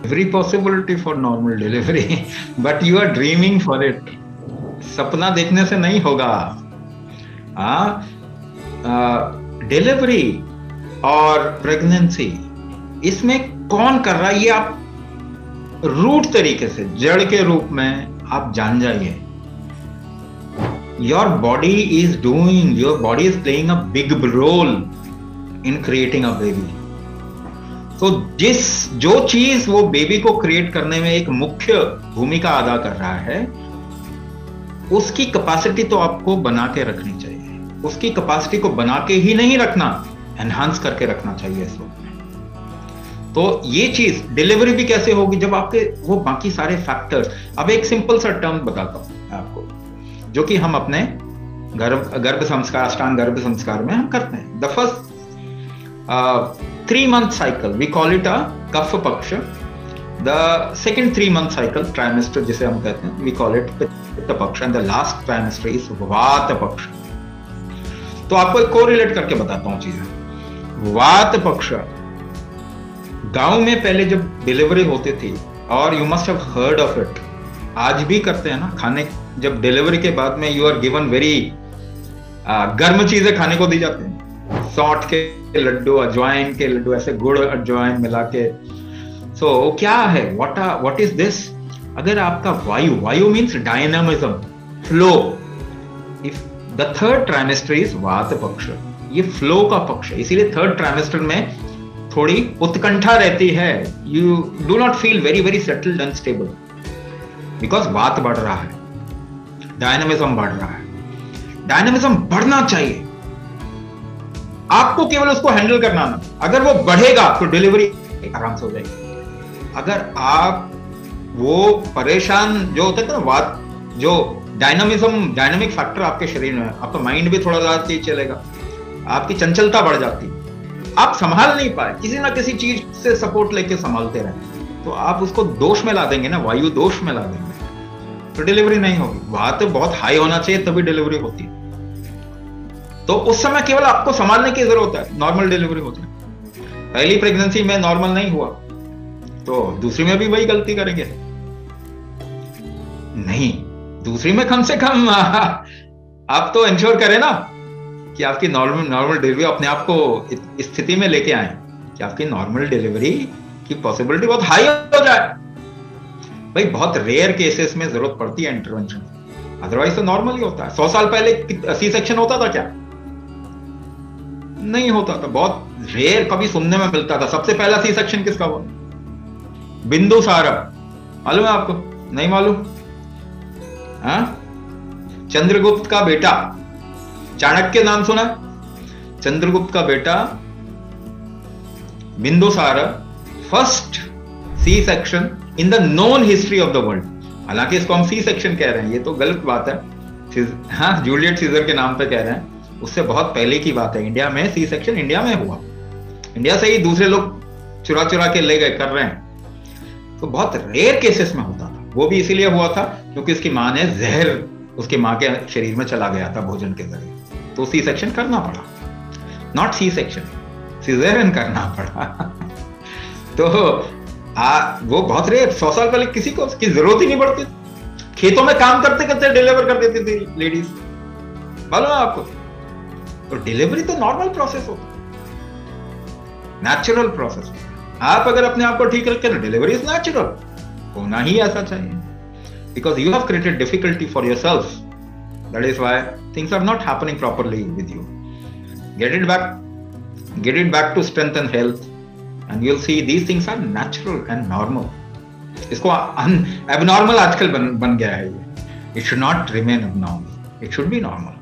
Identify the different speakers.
Speaker 1: every possibility for normal delivery, but you are dreaming for it. सपना देखने से नहीं होगा. डिलीवरी और प्रेगनेंसी, इसमें कौन कर रहा है ये आप रूट तरीके से, जड़ के रूप में आप जान जाइए. Your body is playing a big role in creating a baby. तो जो चीज वो बेबी को क्रिएट करने में एक मुख्य भूमिका अदा कर रहा है, उसकी कैपेसिटी तो आपको बना के रखनी चाहिए. उसकी कैपेसिटी को बना के ही नहीं रखना, एनहांस करके रखना चाहिए इस वक्त में. तो ये चीज डिलीवरी भी कैसे होगी जब आपके वो बाकी सारे फैक्टर्स. अब एक सिंपल सा टर्म बताता हूं आपको, जो कि हम अपने गर्भ संस्कार, अष्टांग गर्भ संस्कार में हम करते हैं. The first 3 month cycle, we call it a कफ पक्ष. The second 3 month cycle, trimester जिसे हम कहते हैं, we call it पित्त पक्ष, and the last trimester is वात पक्ष. तो आपको एक कोरिलेट करके बताता हूं चीजें. वात पक्ष, गांव में पहले जब डिलीवरी होती थी, और you must have heard of it, आज भी करते हैं ना खाने, जब डिलीवरी के बाद में यू आर गिवन वेरी गर्म चीजें खाने को दी जाती हैं. सौंठ के लड्डू, अजवाइन के लड्डू, ऐसे गुड़ अजवाइन मिला के. सो क्या है, व्हाट इज दिस? अगर आपका वायु means dynamism, flow. If the third trimester is वात पक्ष, ये फ्लो का पक्ष है. इसीलिए थर्ड ट्राइमेस्टर में थोड़ी उत्कंठा रहती है. You do not feel very very settled and stable, because वात बढ़ रहा है, डायनामिज्म बढ़ रहा है. डायनामिज्म बढ़ना चाहिए, आपको केवल उसको हैंडल करना ना. अगर वो बढ़ेगा तो डिलीवरी आराम से हो जाएगी. अगर आप वो परेशान जो होते थे ना, वात, जो डायनामिक फैक्टर आपके शरीर में, आपका माइंड भी थोड़ा ज्यादा तेज चलेगा, आपकी चंचलता बढ़ जाती, आप संभाल नहीं पाए, किसी ना किसी चीज से सपोर्ट लेके संभालते रहे, तो आप उसको दोष में ला देंगे ना, वायु दोष में ला देंगे, तो डिलीवरी नहीं होगी. वात बहुत हाई होना चाहिए तभी डिलीवरी होती है. तो उस समय केवल आपको संभालने की जरूरत है, नॉर्मल डिलीवरी होती है. पहली प्रेगनेंसी में नॉर्मल नहीं हुआ तो दूसरी में भी वही गलती करेंगे? नहीं, दूसरी में कम से कम आप तो इंश्योर करें ना कि आपकी नॉर्मल डिलीवरी, अपने आप को स्थिति में लेके आए कि आपकी नॉर्मल डिलीवरी की पॉसिबिलिटी बहुत हाई हो जाए. भाई बहुत रेयर केसेस में जरूरत पड़ती है इंटरवेंशन, अदरवाइज तो नॉर्मल ही होता है. 100 साल पहले सी सेक्शन होता था क्या? नहीं होता था, बहुत रेयर कभी सुनने में मिलता था. सबसे पहला सी सेक्शन किसका हुआ? बिंदुसार. मालूम है आपको? नहीं मालूम? चंद्रगुप्त का बेटा, चाणक्य नाम सुना? चंद्रगुप्त का बेटा Bindusara, first C section in the known history of the world. हालांकि इसको हम सी सेक्शन कह रहे हैं, ये तो गलत बात है. हाँ, जूलियट सीजर के नाम पे कह रहे हैं, उससे बहुत पहले की बात है. इंडिया में सी सेक्शन इंडिया में हुआ, इंडिया से ही दूसरे लोग चुरा के ले गए, कर रहे हैं. तो बहुत रेयर केसेस में होता था. वो भी इसीलिए हुआ था क्योंकि उसकी माँ ने जहर उसके माँ के शरीर में चला गया था भोजन के जरिए, तो सी सेक्शन करना पड़ा. नॉट सी सेक्शन, सिजेरियन करना पड़ा. तो वो बहुत रेयर. 100 साल पहले किसी को उसकी जरूरत ही नहीं पड़ती. खेतों में काम करते करते डिलीवर कर देती थी लेडीज, मालूम है आपको? तो डिलीवरी तो नॉर्मल प्रोसेस होता है, नेचुरल प्रोसेस. आप अगर अपने आप को ठीक रखें तो डिलीवरी इज नेचुरल, होना ही ऐसा चाहिए. Because you have created difficulty for yourself, that is why things are not happening properly with you. Get it back to strength and health, and you'll see these things are natural and normal. इसको abnormal आजकल बन गया है ये. It should not remain abnormal. It should be normal.